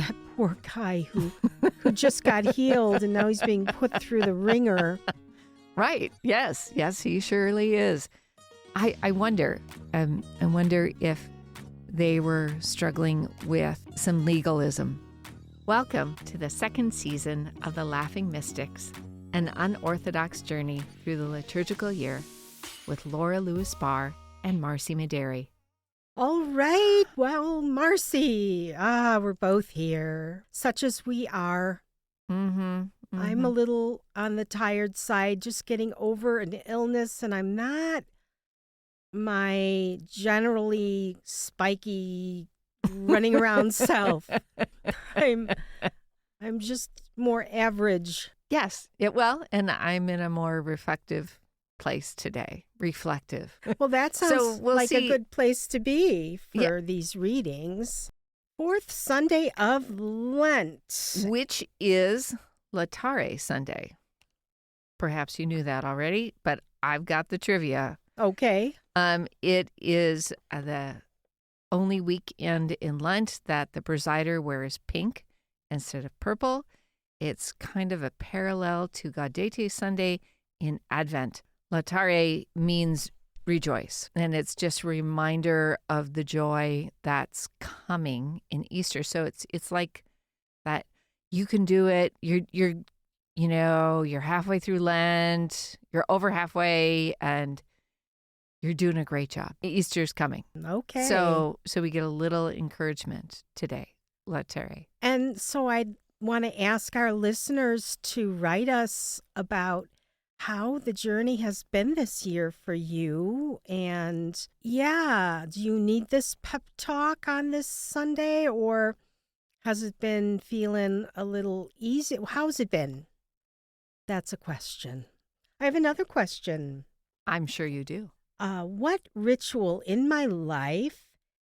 that poor guy who just got healed and now he's being put through the ringer. Right. Yes. Yes, he surely is. I wonder if they were struggling with some legalism. Welcome to the second season of the Laughing Mystics, an unorthodox journey through the liturgical year with Laura Lewis Barr and Marcy Mederi. All right. Well, Marcy, we're both here, such as we are. I'm a little on the tired side, just getting over an illness, and I'm not my generally spiky running around self. I'm just more average. Yes. And I'm in a more reflective place today. Reflective. Well, that sounds we'll like see. a good place to be for these readings. Fourth Sunday of Lent, Which is Laetare Sunday. Perhaps you knew that already, but I've got the trivia. Okay. It is the only weekend in Lent that the presider wears pink instead of purple. It's kind of a parallel to Gaudete Sunday in Advent. Laetare means rejoice, and it's just a reminder of the joy that's coming in Easter. So it's like that you can do it. You're halfway through Lent, you're over halfway, and you're doing a great job. Easter's coming. Okay. So we get a little encouragement today, Laetare. And so I want to ask our listeners to write us about how the journey has been this year for you. And do you need this pep talk on this Sunday, or has it been feeling a little easy? How's it been? That's a question. I have another question. I'm sure you do. What ritual in my life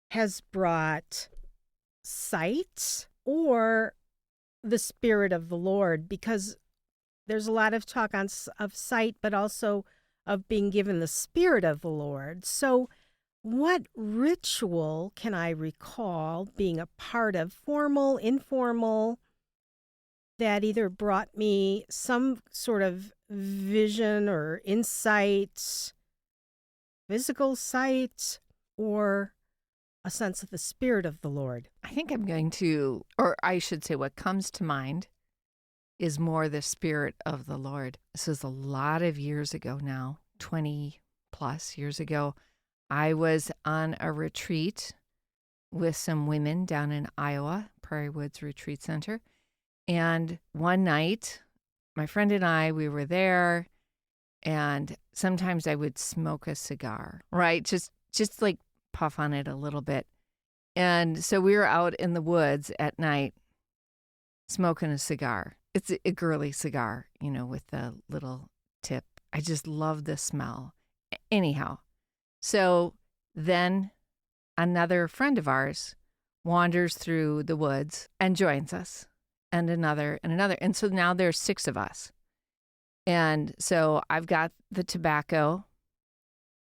has brought sight or the Spirit of the Lord? Because there's a lot of talk of sight, but also of being given the Spirit of the Lord. So what ritual can I recall being a part of, formal, informal, that either brought me some sort of vision or insight, physical sight, or a sense of the Spirit of the Lord? I think I'm going to, or I should say what comes to mind is more the Spirit of the Lord. This was a lot of years ago now, 20 plus years ago. I was on a retreat with some women down in Iowa, Prairie Woods Retreat Center. And one night, my friend and I, we were there, and sometimes I would smoke a cigar, right? Just like puff on it a little bit. And so we were out in the woods at night smoking a cigar. It's a girly cigar, with the little tip. I just love the smell. Anyhow, so then another friend of ours wanders through the woods and joins us, and another and another. And so now there's 6 of us. And so I've got the tobacco,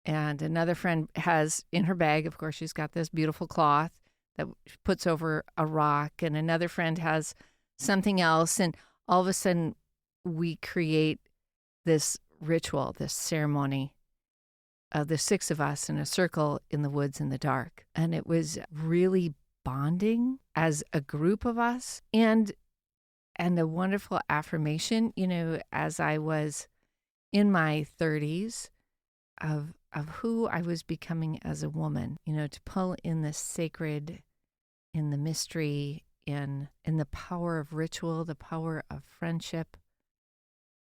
and another friend has in her bag, of course, she's got this beautiful cloth that she puts over a rock, and another friend has something else. And all of a sudden we create this ritual, this ceremony of the 6 of us in a circle in the woods in the dark. And it was really bonding as a group of us, and a wonderful affirmation, as I was in my 30s of who I was becoming as a woman, to pull in the sacred, in the mystery, in the power of ritual, the power of friendship,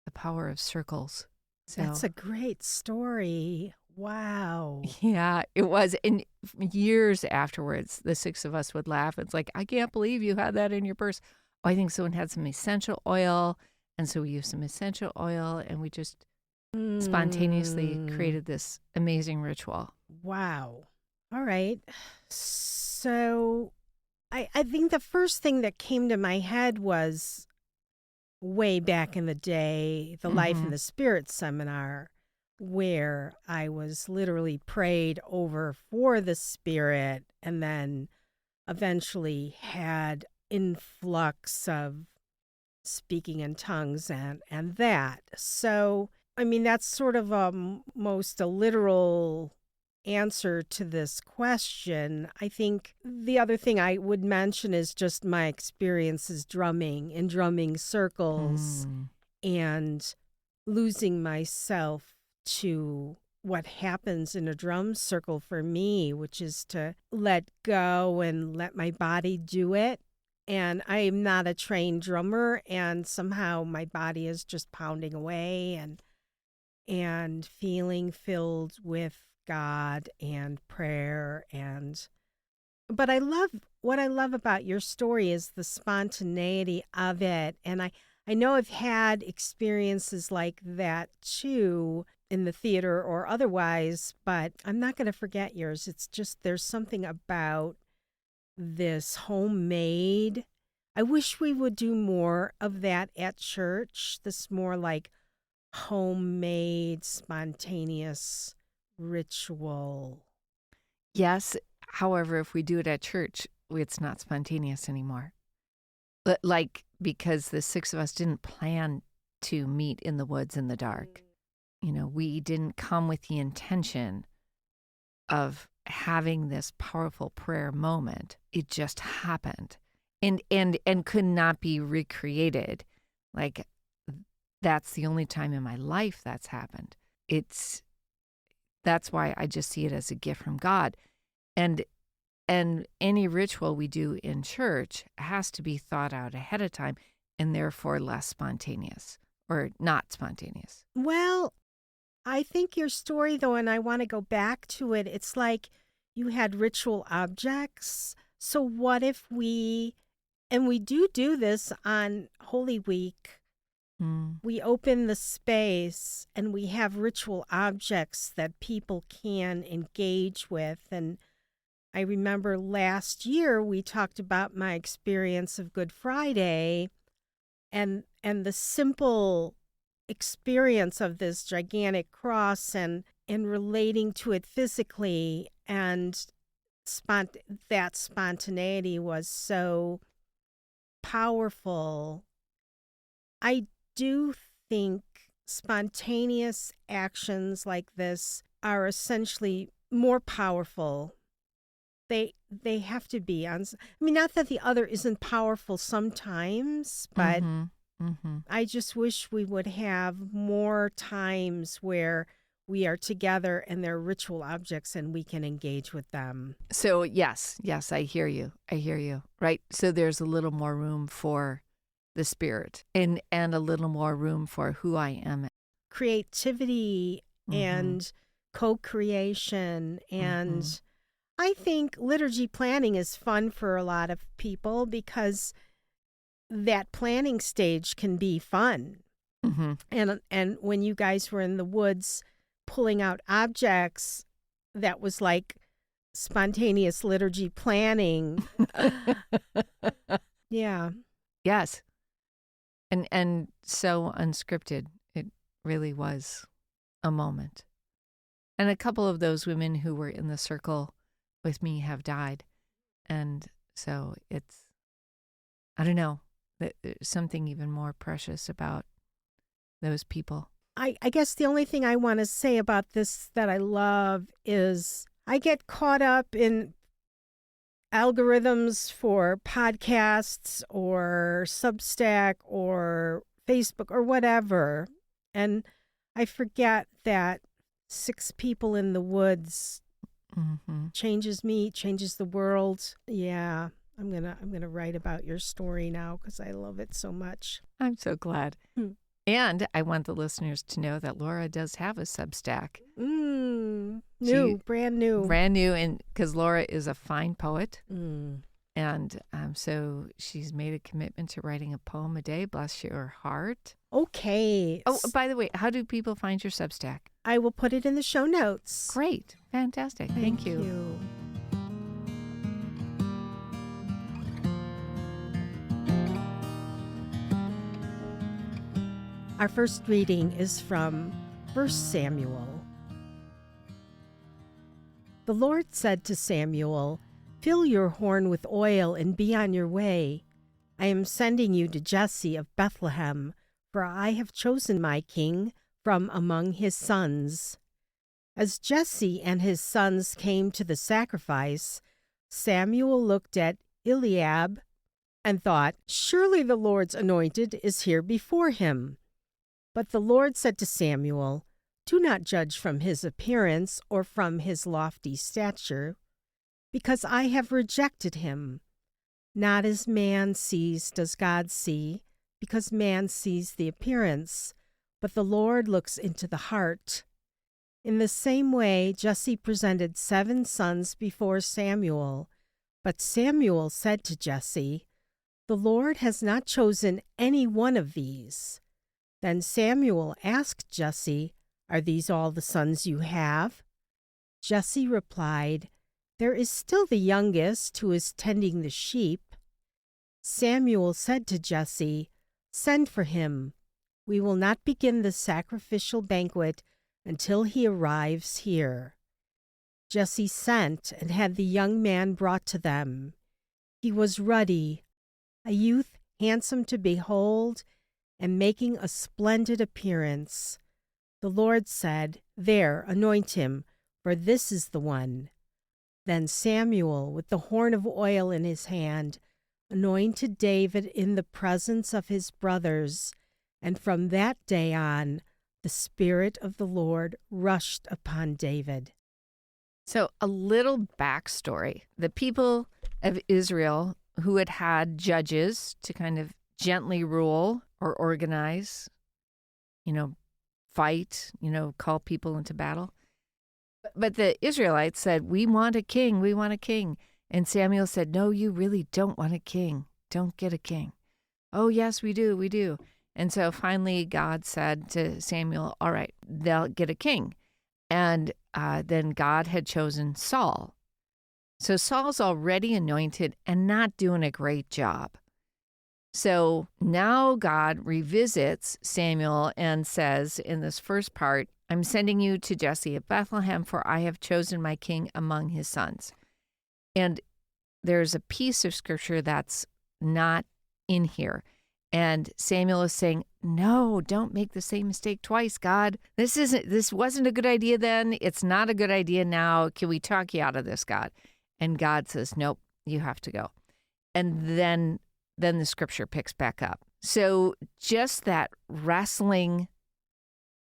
the power of circles. So, that's a great story. Wow. Yeah, it was. And years afterwards, the 6 of us would laugh. It's like, I can't believe you had that in your purse. Oh, I think someone had some essential oil. And so we used some essential oil, and we just spontaneously created this amazing ritual. Wow. All right. So I think the first thing that came to my head was way back in the day, the Life and the Spirit seminar, where I was literally prayed over for the Spirit and then eventually had influx of speaking in tongues and that. So, I mean, that's sort of a literal answer to this question. I think the other thing I would mention is just my experiences drumming in drumming circles and losing myself to what happens in a drum circle for me, which is to let go and let my body do it. And I am not a trained drummer, and somehow my body is just pounding away and feeling filled with God and prayer. But what I love about your story is the spontaneity of it. And I know I've had experiences like that too in the theater or otherwise, but I'm not going to forget yours. It's just there's something about this homemade. I wish we would do more of that at church. This more like homemade, spontaneous ritual. Yes. However, if we do it at church, it's not spontaneous anymore. Like, because the six of us didn't plan to meet in the woods in the dark. You know, we didn't come with the intention of having this powerful prayer moment. It just happened and could not be recreated. Like, that's the only time in my life that's happened. That's why I just see it as a gift from God. And any ritual we do in church has to be thought out ahead of time and therefore less spontaneous or not spontaneous. Well, I think your story, though, and I want to go back to it, it's like you had ritual objects. So what if and we do this on Holy Week, we open the space and we have ritual objects that people can engage with. And I remember last year we talked about my experience of Good Friday and the simple experience of this gigantic cross and relating to it physically, and that spontaneity was so powerful. I do think spontaneous actions like this are essentially more powerful. They have to be. I mean, not that the other isn't powerful sometimes, but I just wish we would have more times where we are together and they're ritual objects and we can engage with them. So yes, I hear you. Right. So there's a little more room for the spirit and a little more room for who I am. Creativity and co-creation. And I think liturgy planning is fun for a lot of people because that planning stage can be fun. And when you guys were in the woods pulling out objects, that was like spontaneous liturgy planning. Yeah. Yes. And so unscripted. It really was a moment. And a couple of those women who were in the circle with me have died. And so I don't know, there's something even more precious about those people. I guess the only thing I want to say about this that I love is I get caught up in algorithms for podcasts or Substack or Facebook or whatever. And I forget that 6 people in the woods changes me, changes the world. Yeah, I'm gonna write about your story now because I love it so much. I'm so glad. And I want the listeners to know that Laura does have a Substack. Brand new. And because Laura is a fine poet. And so she's made a commitment to writing a poem a day. Bless your heart. Okay. Oh, by the way, how do people find your Substack? I will put it in the show notes. Great. Fantastic. Thank you. Our first reading is from 1 Samuel. The Lord said to Samuel, "Fill your horn with oil and be on your way. I am sending you to Jesse of Bethlehem, for I have chosen my king from among his sons." As Jesse and his sons came to the sacrifice, Samuel looked at Eliab and thought, "Surely the Lord's anointed is here before him." But the Lord said to Samuel, "Do not judge from his appearance or from his lofty stature, because I have rejected him. Not as man sees does God see, because man sees the appearance, but the Lord looks into the heart." In the same way, Jesse presented 7 sons before Samuel. But Samuel said to Jesse, "The Lord has not chosen any one of these." Then Samuel asked Jesse, "Are these all the sons you have?" Jesse replied, "There is still the youngest who is tending the sheep." Samuel said to Jesse, "Send for him. We will not begin the sacrificial banquet until he arrives here." Jesse sent and had the young man brought to them. He was ruddy, a youth handsome to behold, and making a splendid appearance. The Lord said, "There, anoint him, for this is the one." Then Samuel, with the horn of oil in his hand, anointed David in the presence of his brothers, and from that day on, the Spirit of the Lord rushed upon David. So, a little backstory. The people of Israel who had had judges to kind of gently rule or organize, fight, call people into battle. But the Israelites said, "We want a king, we want a king." And Samuel said, "No, you really don't want a king. Don't get a king." "Oh, yes, we do, we do." And so finally God said to Samuel, "All right, they'll get a king." And then God had chosen Saul. So Saul's already anointed and not doing a great job. So now God revisits Samuel and says in this first part, "I'm sending you to Jesse of Bethlehem, for I have chosen my king among his sons." And there's a piece of scripture that's not in here. And Samuel is saying, "No, don't make the same mistake twice, God. This wasn't a good idea then. It's not a good idea now. Can we talk you out of this, God?" And God says, "Nope, you have to go." And then the scripture picks back up. So just that wrestling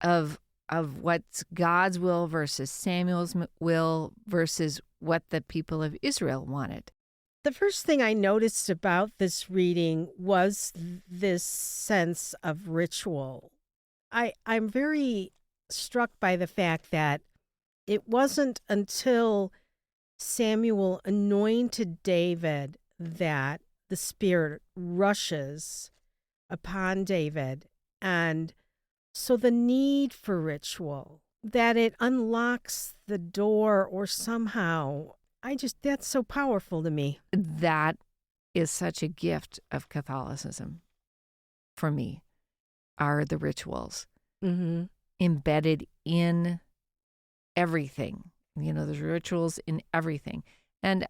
of what's God's will versus Samuel's will versus what the people of Israel wanted. The first thing I noticed about this reading was this sense of ritual. I'm very struck by the fact that it wasn't until Samuel anointed David that the Spirit rushes upon David. And so the need for ritual, that it unlocks the door or somehow, that's so powerful to me. That is such a gift of Catholicism for me, are the rituals embedded in everything. There's rituals in everything. And,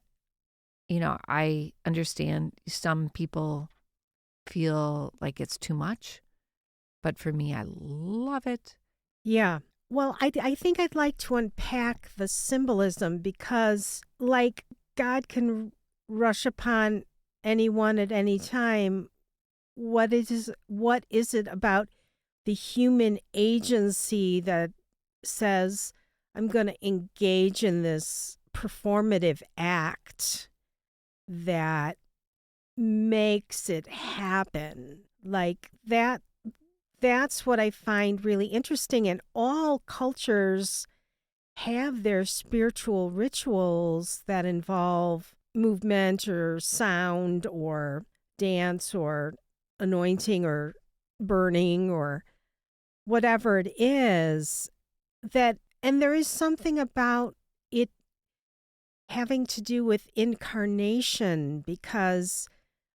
I understand some people feel like it's too much, but for me, I love it. Yeah. Well, I think I'd like to unpack the symbolism because, like, God can rush upon anyone at any time. What is it about the human agency that says, I'm going to engage in this performative act that makes it happen? Like that. That's what I find really interesting. And all cultures have their spiritual rituals that involve movement or sound or dance or anointing or burning or whatever it is. And there is something about it having to do with incarnation, because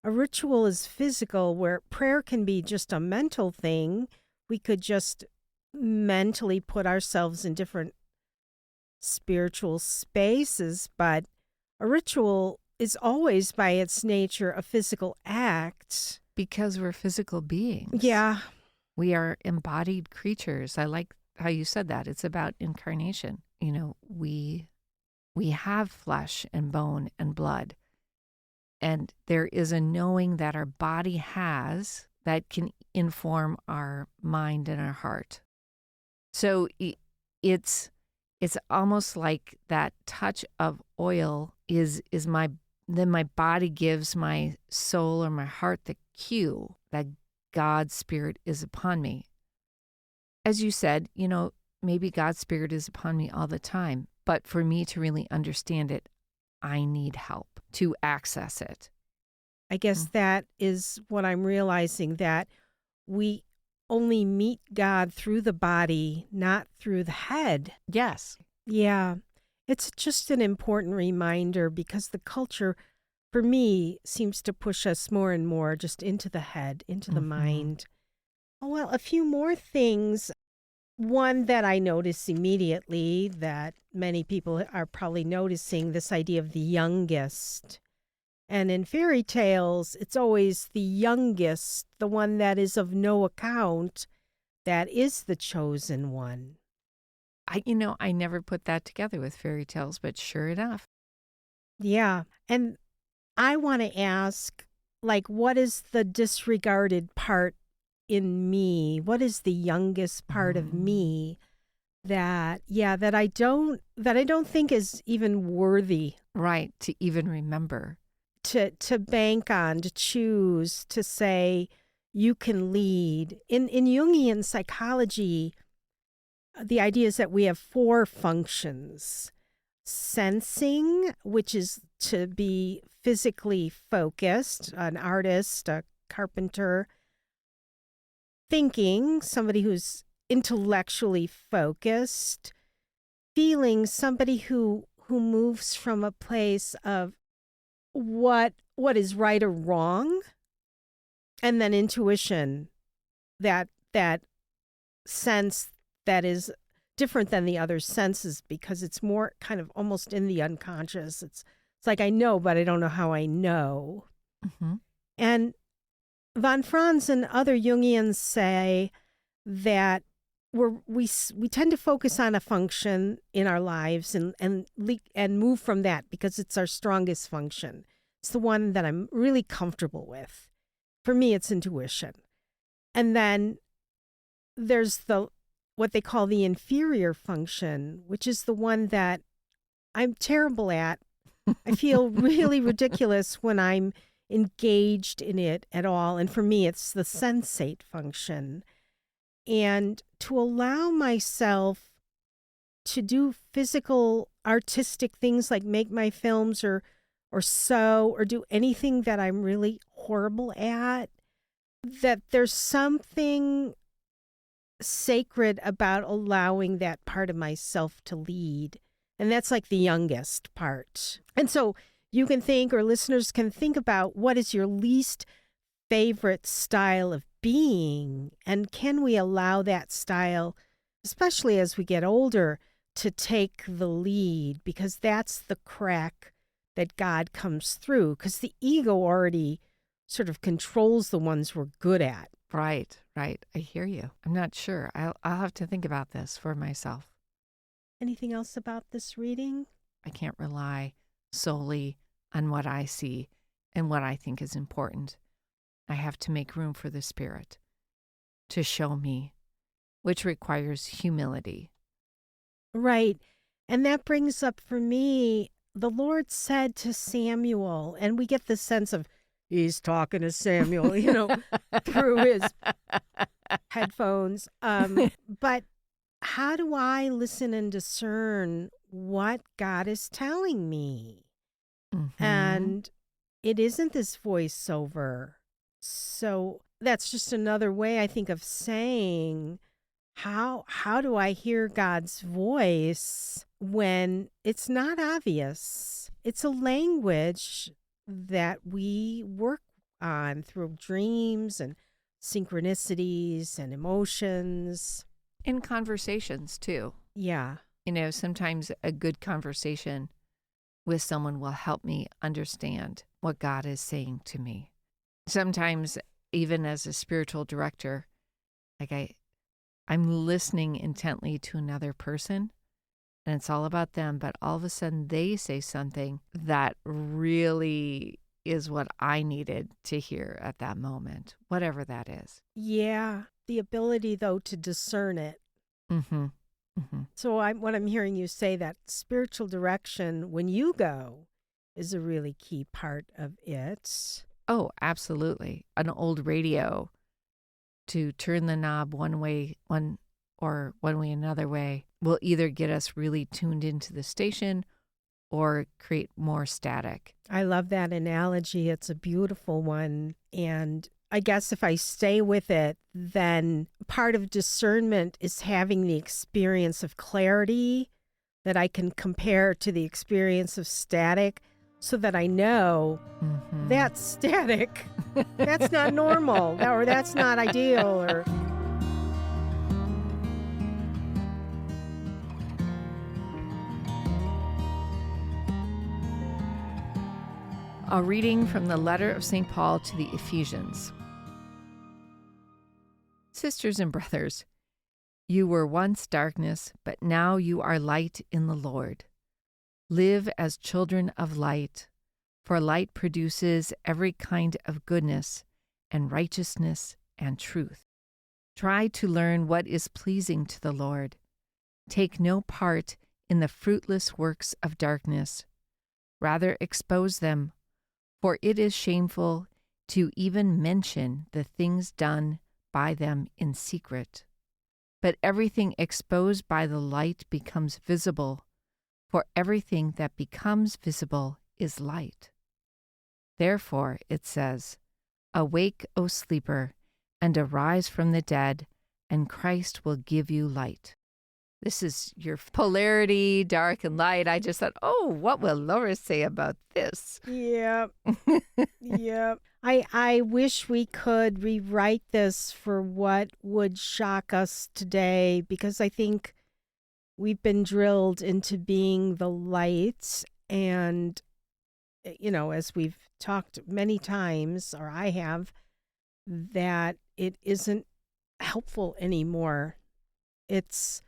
a ritual is physical, where prayer can be just a mental thing. We could just mentally put ourselves in different spiritual spaces, but a ritual is always by its nature a physical act. Because we're physical beings. Yeah. We are embodied creatures. I like how you said that. It's about incarnation. We have flesh and bone and blood. And there is a knowing that our body has that can inform our mind and our heart. So it's almost like that touch of oil is then my body gives my soul or my heart the cue that God's Spirit is upon me. As you said, maybe God's Spirit is upon me all the time, but for me to really understand it, I need help to access it. I guess that is what I'm realizing, that we only meet God through the body, not through the head. Yes. Yeah. It's just an important reminder because the culture, for me, seems to push us more and more just into the head, into the mind. Oh, well, a few more things. One that I notice immediately that many people are probably noticing, this idea of the youngest. And in fairy tales, it's always the youngest, the one that is of no account, that is the chosen one. I never put that together with fairy tales, but sure enough. Yeah. And I want to ask, what is the disregarded part in me? What is the youngest part of me that I don't think is even worthy, right, to even remember, to bank on, to choose, to say you can lead. In Jungian psychology, the idea is that we have 4 functions. Sensing, which is to be physically focused, an artist, a carpenter. Thinking, somebody who's intellectually focused. Feeling, somebody who moves from a place of what is right or wrong. And then intuition, that sense that is different than the other senses because it's more kind of almost in the unconscious. It's like I know, but I don't know how I know. And Von Franz and other Jungians say that we tend to focus on a function in our lives and move from that because it's our strongest function. It's the one that I'm really comfortable with. For me, it's intuition. And then there's what they call the inferior function, which is the one that I'm terrible at. I feel really ridiculous when I'm engaged in it at all. And for me, it's the sensate function. And to allow myself to do physical, artistic things like make my films or sew or do anything that I'm really horrible at, that there's something sacred about allowing that part of myself to lead. And that's like the youngest part. And so you can think, or listeners can think about, what is your least favorite style of being? And can we allow that style, especially as we get older, to take the lead? Because that's the crack that God comes through. Because the ego already sort of controls the ones we're good at. Right. I hear you. I'm not sure. I'll have to think about this for myself. Anything else about this reading? I can't rely solely on what I see and what I think is important. I have to make room for the Spirit to show me, which requires humility. Right. And that brings up for me, the Lord said to Samuel, and we get the sense of he's talking to Samuel, through his headphones. But how do I listen and discern what God is telling me? And it isn't this voiceover. So that's just another way, I think, of saying, how do I hear God's voice when it's not obvious? It's a language that we work on through dreams and synchronicities and emotions. In conversations, too. Yeah. Sometimes a good conversation with someone will help me understand what God is saying to me. Sometimes, even as a spiritual director, like I'm listening intently to another person, and it's all about them, but all of a sudden they say something that really is what I needed to hear at that moment, whatever that is. Yeah. The ability, though, to discern it. Mm-hmm. Mm-hmm. So what I'm hearing you say, that spiritual direction when you go is a really key part of it. Oh, absolutely. An old radio to turn the knob one way, one way another way will either get us really tuned into the station or create more static. I love that analogy. It's a beautiful one. And I guess if I stay with it, then part of discernment is having the experience of clarity that I can compare to the experience of static, so that I know that's static. That's not normal, or that's not ideal. Or a reading from the letter of St. Paul to the Ephesians. Sisters and brothers, you were once darkness, but now you are light in the Lord. Live as children of light, for light produces every kind of goodness and righteousness and truth. Try to learn what is pleasing to the Lord. Take no part in the fruitless works of darkness. Rather expose them, for it is shameful to even mention the things done by them in secret. But everything exposed by the light becomes visible, for everything that becomes visible is light. Therefore, it says, "Awake, O sleeper, and arise from the dead, and Christ will give you light." This is your polarity, dark and light. I just thought, oh, what will Laura say about this? yeah, yeah. I wish we could rewrite this for what would shock us today, because I think we've been drilled into being the light. And, as we've talked many times, or I have, that it isn't helpful anymore. It's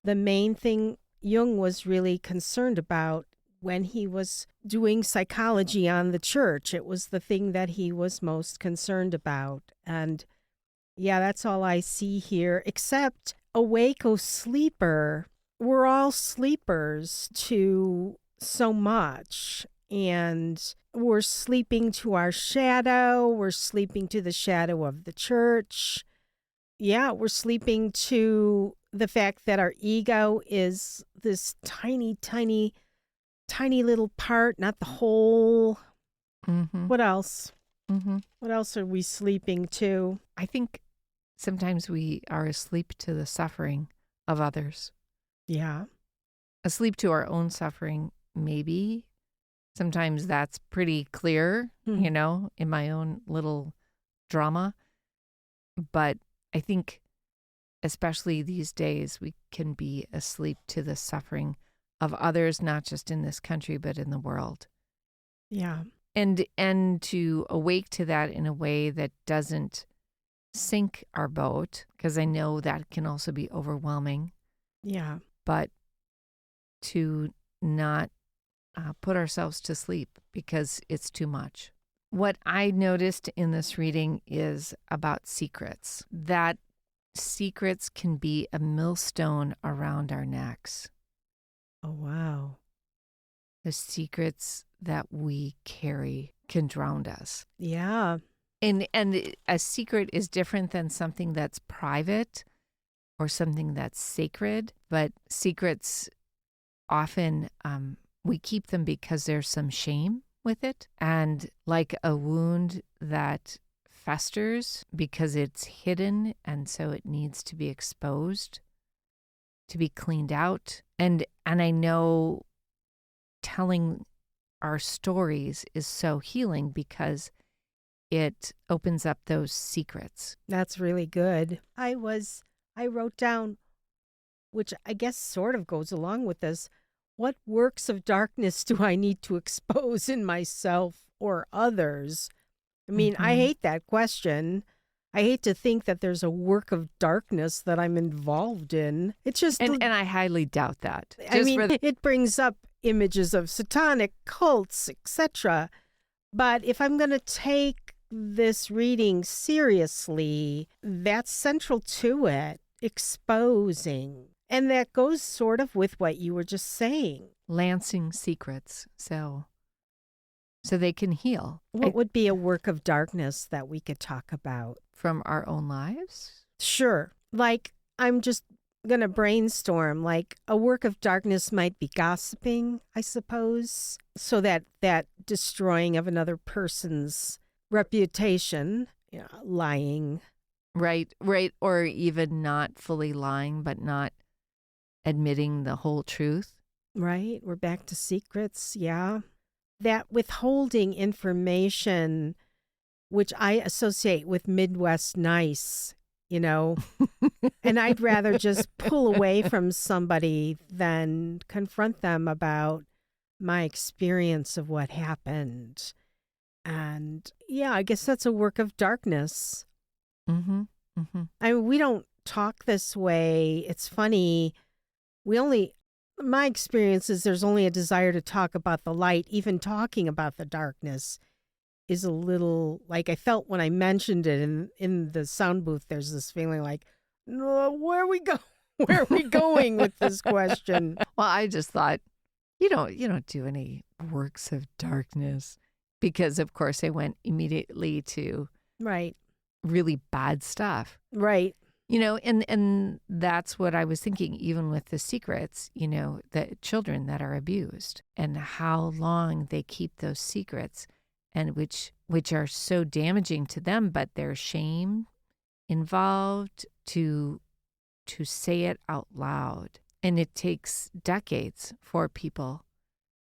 the main thing Jung was really concerned about when he was doing psychology on the church. It was the thing that he was most concerned about. And yeah, that's all I see here, except awake, O sleeper. We're all sleepers to so much. And we're sleeping to our shadow. We're sleeping to the shadow of the church. Yeah, we're sleeping to the fact that our ego is this tiny, tiny, tiny little part, not the whole. Mm-hmm. What else? Mm-hmm. What else are we sleeping to? I think sometimes we are asleep to the suffering of others. Yeah. Asleep to our own suffering, maybe. Sometimes that's pretty clear, in my own little drama. But I think, especially these days, we can be asleep to the suffering of others, not just in this country, but in the world. Yeah. And to awake to that in a way that doesn't sink our boat, because I know that can also be overwhelming. Yeah. But to not put ourselves to sleep because it's too much. What I noticed in this reading is about secrets, that secrets can be a millstone around our necks. Oh, wow. The secrets that we carry can drown us. Yeah. And a secret is different than something that's private or something that's sacred, but secrets often we keep them because there's some shame with it. And like a wound that festers because it's hidden, and so it needs to be exposed, to be cleaned out. And I know telling our stories is so healing because it opens up those secrets. That's really good. I wrote down, which I guess sort of goes along with this, what works of darkness do I need to expose in myself or others? I mean, I Mhm. hate that question. I hate to think that there's a work of darkness that I'm involved in. It's just, And I highly doubt that. I Just mean, for the, it brings up images of satanic cults, etc. But if I'm going to take this reading seriously, that's central to it, exposing. And that goes sort of with what you were just saying. lancing secrets, so they can heal What would be a work of darkness that we could talk about? from our own lives. Sure. Like, I'm just going to brainstorm. Like, a work of darkness might be gossiping, I suppose. So that destroying of another person's reputation, lying. Right, or even not fully lying, but not admitting the whole truth. Right? We're back to secrets. Yeah. That withholding information, which I associate with Midwest nice, and I'd rather just pull away from somebody than confront them about my experience of what happened. And yeah, I guess that's a work of darkness. Mm-hmm. Mm-hmm. I mean, we don't talk this way. It's funny. My experience is there's only a desire to talk about the light. Even talking about the darkness is a little like I felt when I mentioned it in the sound booth. There's this feeling like, no, where are we go? Where are we going with this question? Well, I just thought you don't do any works of darkness because, of course, they went immediately to Right, really bad stuff. right, And that's what I was thinking, even with the secrets, the children that are abused and how long they keep those secrets and which are so damaging to them, but there's shame involved to say it out loud. And it takes decades for people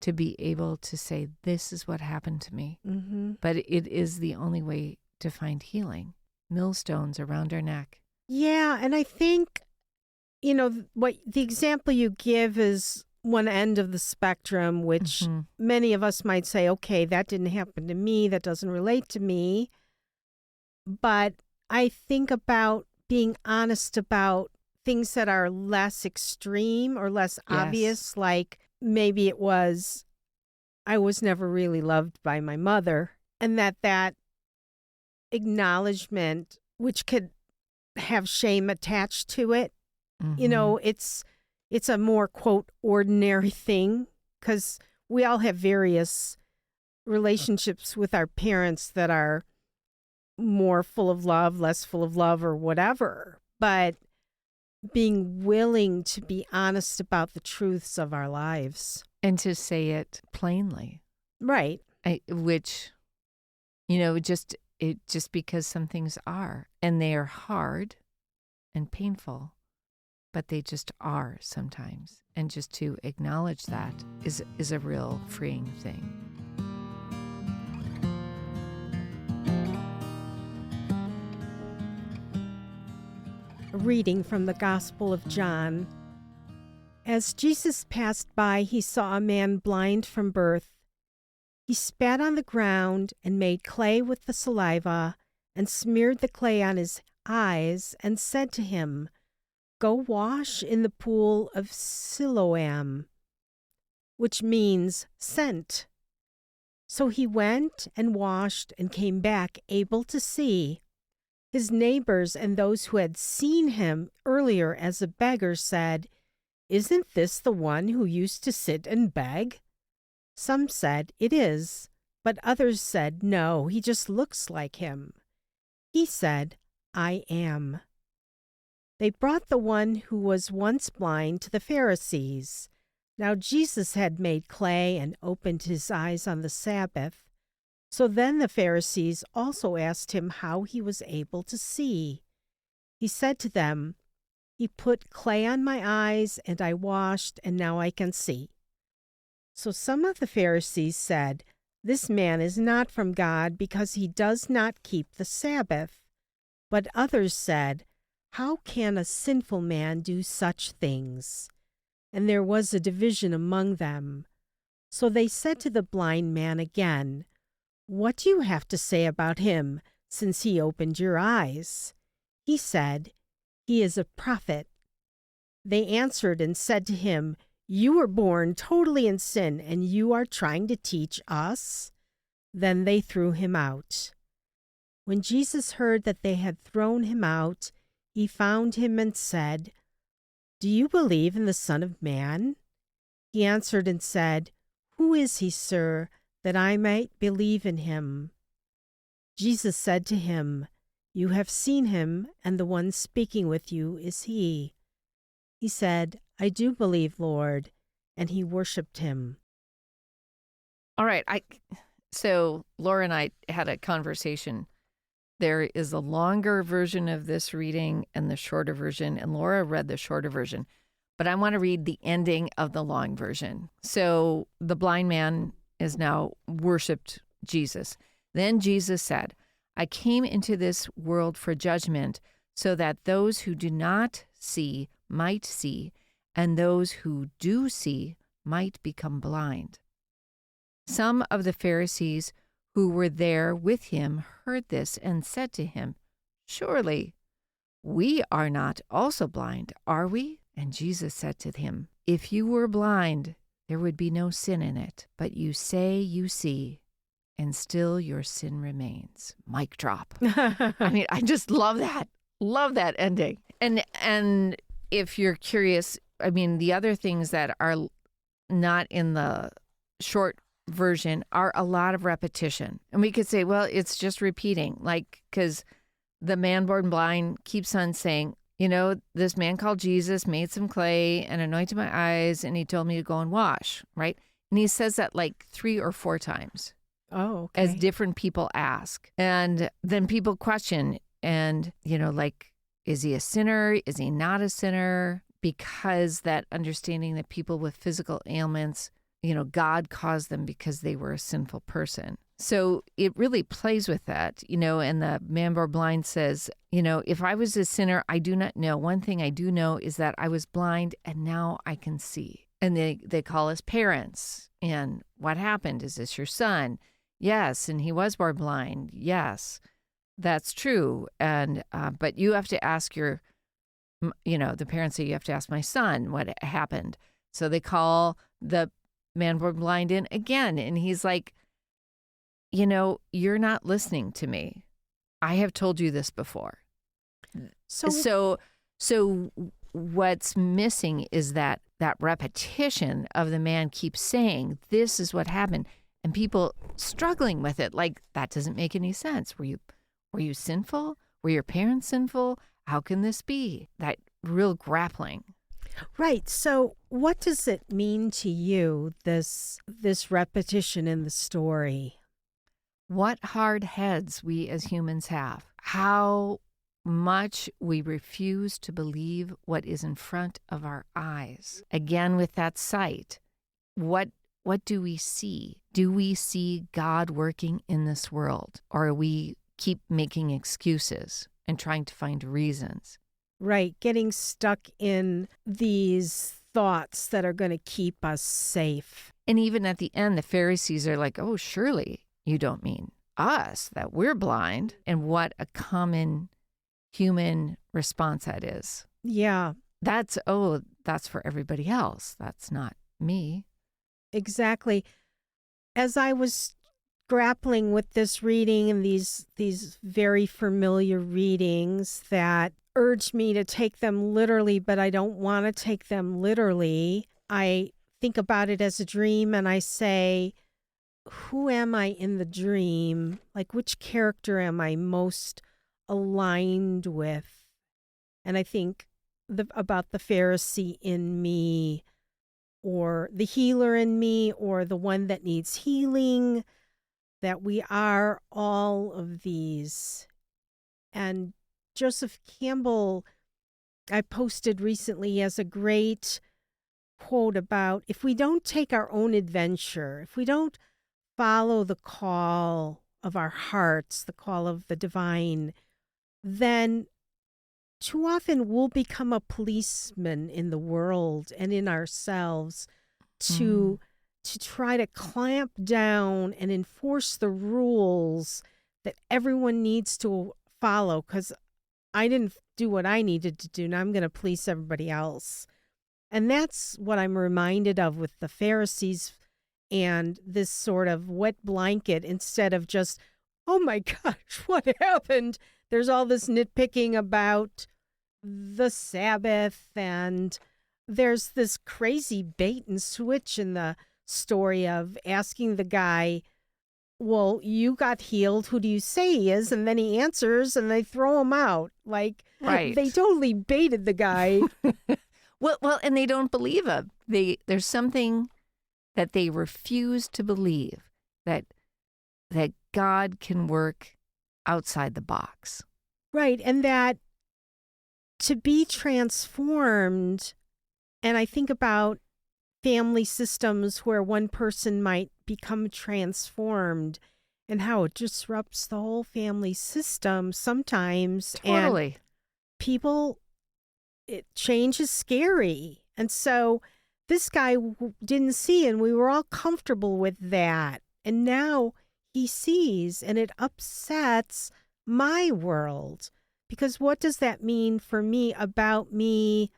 to be able to say, this is what happened to me. mm-hmm. But it is the only way to find healing. Millstones around our neck. Yeah, and I think what the example you give is one end of the spectrum, which Mm-hmm. many of us might say, okay, that didn't happen to me, that doesn't relate to me. But I think about being honest about things that are less extreme or less Yes. obvious, like maybe it was I was never really loved by my mother, and that acknowledgement, which could have shame attached to it, Mm-hmm. it's a more, quote, ordinary thing, because we all have various relationships with our parents that are more full of love, less full of love, or whatever. But being willing to be honest about the truths of our lives. And to say it plainly. Right. Which, just because some things are, and they are hard and painful, but they just are sometimes. And just to acknowledge that is a real freeing thing. A reading from the Gospel of John. As Jesus passed by, he saw a man blind from birth. He spat on the ground and made clay with the saliva and smeared the clay on his eyes and said to him, "Go wash in the pool of Siloam," which means sent. So he went and washed and came back able to see. His neighbors and those who had seen him earlier as a beggar said, "Isn't this the one who used to sit and beg?" Some said, "It is," but others said, "No, he just looks like him." He said, "I am." They brought the one who was once blind to the Pharisees. Now Jesus had made clay and opened his eyes on the Sabbath. So then the Pharisees also asked him how he was able to see. He said to them, "He put clay on my eyes, and I washed, and now I can see." So some of the Pharisees said, "This man is not from God because he does not keep the Sabbath." But others said, "How can a sinful man do such things?" and there was a division among them. So they said to the blind man again, "What do you have to say about him, since he opened your eyes?" He said, "He is a prophet." They answered and said to him, "You were born totally in sin, and you are trying to teach us?" Then they threw him out. When Jesus heard that they had thrown him out, he found him and said, "Do you believe in the Son of Man?" He answered and said, "Who is he, sir, that I might believe in him?" Jesus said to him, "You have seen him, and the one speaking with you is he." He said, "I do believe, Lord," and he worshipped him. All right. So Laura and I had a conversation. There is a longer version of this reading and the shorter version, and Laura read the shorter version. But I want to read the ending of the long version. So the blind man is now worshiped Jesus. Then Jesus said, "I came into this world for judgment, so that those who do not see might see, and those who do see might become blind." Some of the Pharisees who were there with him heard this and said to him, "Surely we are not also blind, are we?" And Jesus said to him, "If you were blind, there would be no sin in it. But you say you see, and still your sin remains." Mic drop. I mean, I just love that. Love that ending. And if you're curious, I mean, the other things that are not in the short version are a lot of repetition. And we could say, well, it's just repeating, like, because the man born blind keeps on saying, this man called Jesus made some clay and anointed my eyes, and he told me to go and wash, right? And he says that like 3 or 4 times. Oh, okay. As different people ask. And then people question, and, like, is he a sinner? Is he not a sinner? Because that understanding that people with physical ailments, God caused them because they were a sinful person. So it really plays with that, and the man born blind says, if I was a sinner, I do not know. One thing I do know is that I was blind and now I can see. And they call us parents. And what happened? Is this your son? Yes. And he was born blind. Yes, that's true. And, but you have to ask the parents say, you have to ask my son what happened. So they call the man born blind in again. And he's like, you're not listening to me. I have told you this before. So what's missing is that repetition of the man keeps saying, this is what happened. And people struggling with it, like, that doesn't make any sense. Were you sinful? Were your parents sinful? How can this be? That real grappling. Right. So what does it mean to you, this repetition in the story? What hard heads we as humans have. How much we refuse to believe what is in front of our eyes. Again, with that sight, what do we see? Do we see God working in this world? Or we keep making excuses and trying to find reasons? Right. Getting stuck in these thoughts that are going to keep us safe. And even at the end, the Pharisees are like, "Oh, surely you don't mean us, that we're blind." And what a common human response that is. Yeah. That's for everybody else. That's not me. Exactly. As I was grappling with this reading and these very familiar readings that urge me to take them literally, but I don't want to take them literally, I think about it as a dream and I say, who am I in the dream? Like, which character am I most aligned with? And I think about the Pharisee in me, or the healer in me, or the one that needs healing, that we are all of these. And Joseph Campbell, I posted recently, as a great quote about, if we don't take our own adventure, if we don't follow the call of our hearts, the call of the divine, then too often we'll become a policeman in the world and in ourselves Mm. to try to clamp down and enforce the rules that everyone needs to follow because I didn't do what I needed to do. Now I'm going to police everybody else. And that's what I'm reminded of with the Pharisees and this sort of wet blanket instead of just, oh my gosh, what happened? There's all this nitpicking about the Sabbath, and there's this crazy bait and switch in the story of asking the guy, well, you got healed. Who do you say he is? And then he answers and they throw him out. Like, they Right. totally baited the guy. Well, and they don't believe him. There's something that they refuse to believe, that God can work outside the box. Right. And that to be transformed, and I think about family systems where one person might become transformed and how it disrupts the whole family system sometimes. And Totally. people, change is scary. And so this guy didn't see, and we were all comfortable with that. And now he sees, and it upsets my world. Because what does that mean for me about me?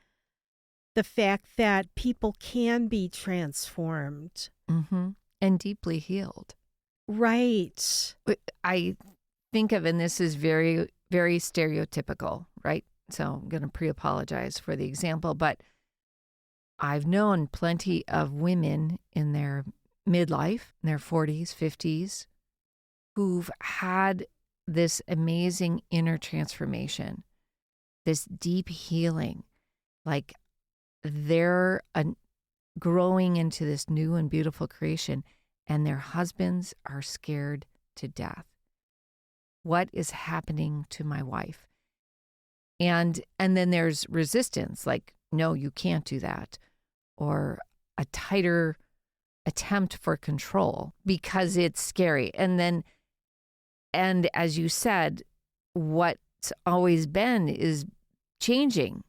The fact that people can be transformed. Mm-hmm. And deeply healed. Right. I think of, and this is very, very stereotypical, right? So I'm going to pre-apologize for the example, but I've known plenty of women in their midlife, in their 40s, 50s, who've had this amazing inner transformation, this deep healing, like they're growing into this new and beautiful creation, and their husbands are scared to death. What is happening to my wife? And then there's resistance, like, no, you can't do that, or a tighter attempt for control because it's scary. And as you said, what's always been is changing.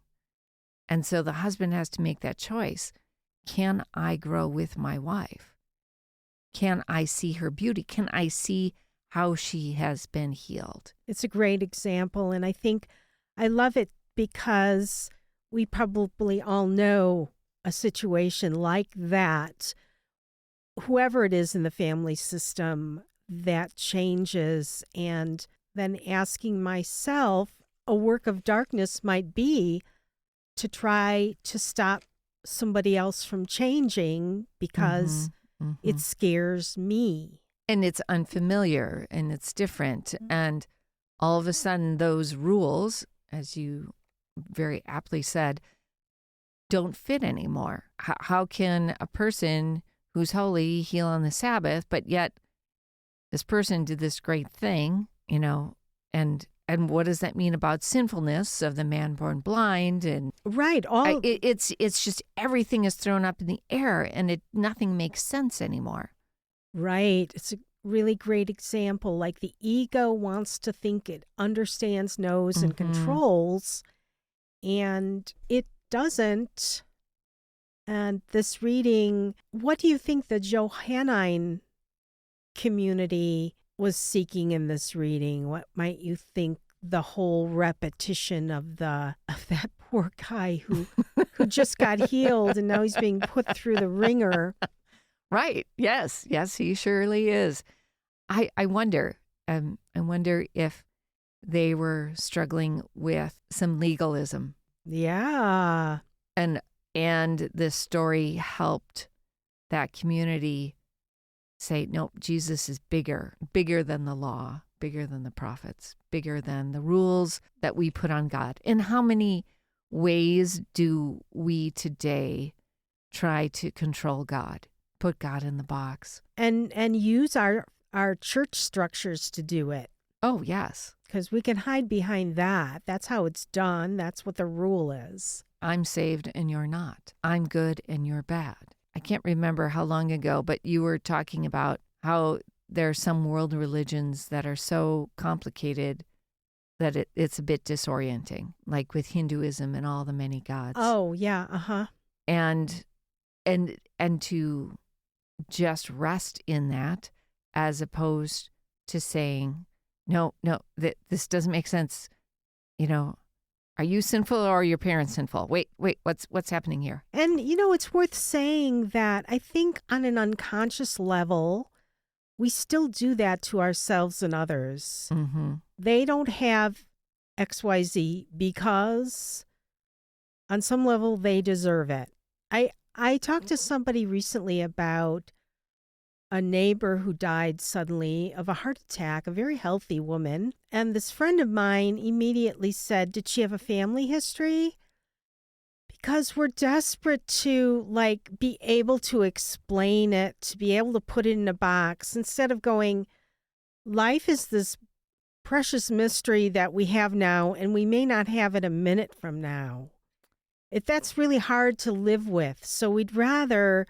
And so the husband has to make that choice. Can I grow with my wife? Can I see her beauty? Can I see how she has been healed? It's a great example. And I think I love it because we probably all know a situation like that. Whoever it is in the family system that changes, and then asking myself, a work of darkness might be to try to stop somebody else from changing because it scares me. And it's unfamiliar and it's different. And all of a sudden, those rules, as you very aptly said, don't fit anymore. How can a person who's holy heal on the Sabbath, but yet this person did this great thing, and what does that mean about sinfulness of the man born blind? And right, it's just everything is thrown up in the air, and nothing makes sense anymore. Right. It's a really great example. Like the ego wants to think it understands, knows, and controls, and it doesn't. And this reading, what do you think the Johannine community was seeking in this reading? What might you think the whole repetition of that poor guy who just got healed and now he's being put through the ringer? Right. Yes, he surely is. I wonder if they were struggling with some legalism. Yeah. And this story helped that community say, nope, Jesus is bigger than the law, bigger than the prophets, bigger than the rules that we put on God. In how many ways do we today try to control God, put God in the box? And use our church structures to do it. Oh, yes. Because we can hide behind that. That's how it's done. That's what the rule is. I'm saved and you're not. I'm good and you're bad. I can't remember how long ago, but you were talking about how there are some world religions that are so complicated that it's a bit disorienting, like with Hinduism and all the many gods. Oh, yeah. Uh-huh. And to just rest in that, as opposed to saying, no, this doesn't make sense. Are you sinful or are your parents sinful? Wait, what's happening here? And, it's worth saying that I think on an unconscious level, we still do that to ourselves and others. Mm-hmm. They don't have XYZ because on some level they deserve it. I talked to somebody recently about a neighbor who died suddenly of a heart attack, a very healthy woman. And this friend of mine immediately said, did she have a family history? Because we're desperate to be able to explain it, to be able to put it in a box instead of going, life is this precious mystery that we have now and we may not have it a minute from now. That's really hard to live with. So we'd rather,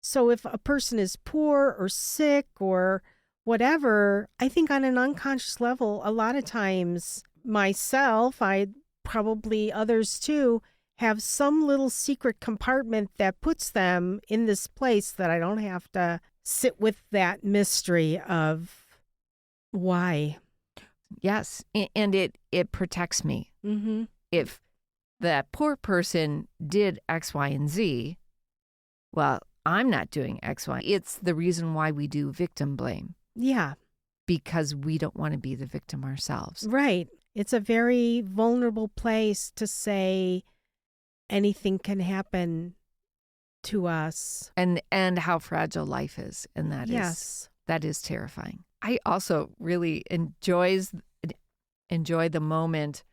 so if a person is poor or sick or whatever, I think on an unconscious level, a lot of times myself, I probably others too, have some little secret compartment that puts them in this place that I don't have to sit with that mystery of why. Yes, and it protects me. Mm-hmm. If that poor person did X, Y, and Z, well, I'm not doing X, Y. It's the reason why we do victim blame. Yeah. Because we don't want to be the victim ourselves. Right. It's a very vulnerable place to say anything can happen to us. And how fragile life is. And that is terrifying. I also really enjoy the moment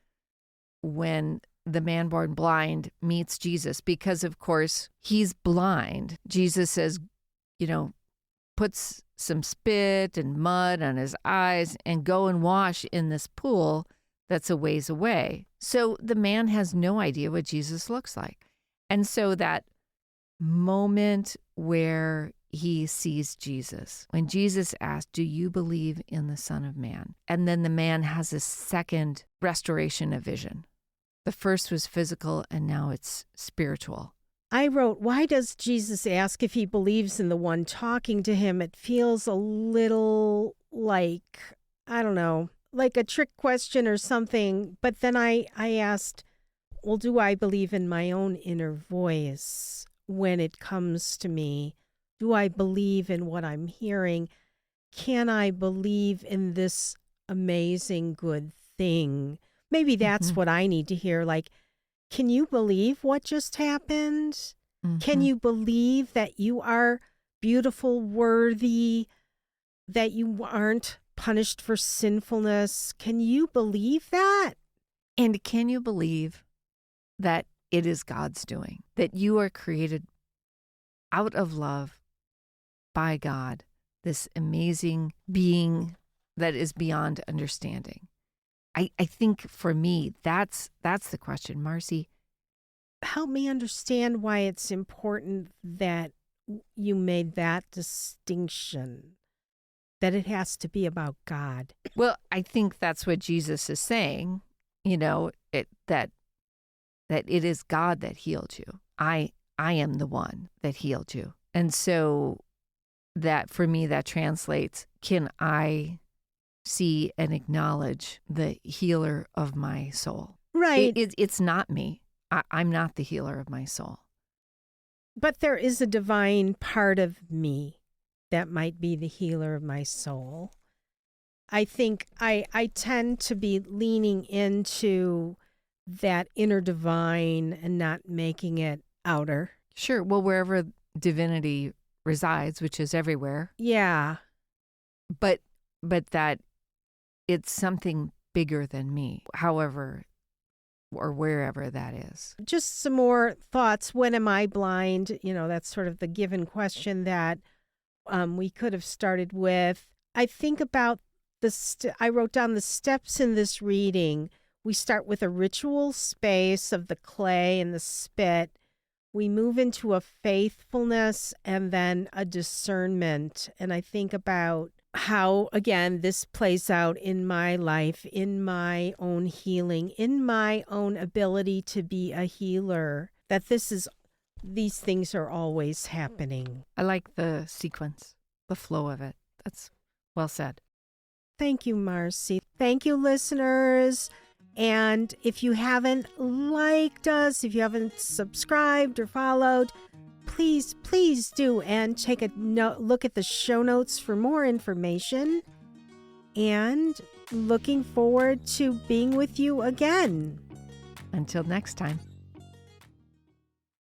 when the man born blind meets Jesus, because of course he's blind. Jesus says, puts some spit and mud on his eyes and go and wash in this pool that's a ways away. So the man has no idea what Jesus looks like. And so that moment where he sees Jesus, when Jesus asked, do you believe in the Son of Man? And then the man has a second restoration of vision. The first was physical and now it's spiritual. I wrote, why does Jesus ask if he believes in the one talking to him? It feels a little like, I don't know, like a trick question or something. But then I asked, well, do I believe in my own inner voice when it comes to me? Do I believe in what I'm hearing? Can I believe in this amazing good thing? Maybe that's what I need to hear. Like, can you believe what just happened? Mm-hmm. Can you believe that you are beautiful, worthy, that you aren't punished for sinfulness? Can you believe that? And can you believe that it is God's doing, that you are created out of love by God, this amazing being that is beyond understanding? I think for me, that's the question. Marcy, help me understand why it's important that you made that distinction, that it has to be about God. Well, I think that's what Jesus is saying, that it is God that healed you. I am the one that healed you. And so that for me, that translates, can I see and acknowledge the healer of my soul? Right. It's not me. I'm not the healer of my soul. But there is a divine part of me that might be the healer of my soul. I think I tend to be leaning into that inner divine and not making it outer. Sure. Well, wherever divinity resides, which is everywhere. Yeah. But that it's something bigger than me, however or wherever that is. Just some more thoughts. When am I blind? That's sort of the given question that we could have started with. I think about I wrote down the steps in this reading. We start with a ritual space of the clay and the spit. We move into a faithfulness and then a discernment. And I think about how, again, this plays out in my life, in my own healing, in my own ability to be a healer, that these things are always happening. I like the sequence, the flow of it. That's well said. Thank you, Marcy. Thank you, listeners. And if you haven't liked us, if you haven't subscribed or followed, please do. And take a look at the show notes for more information. And looking forward to being with you again. Until next time.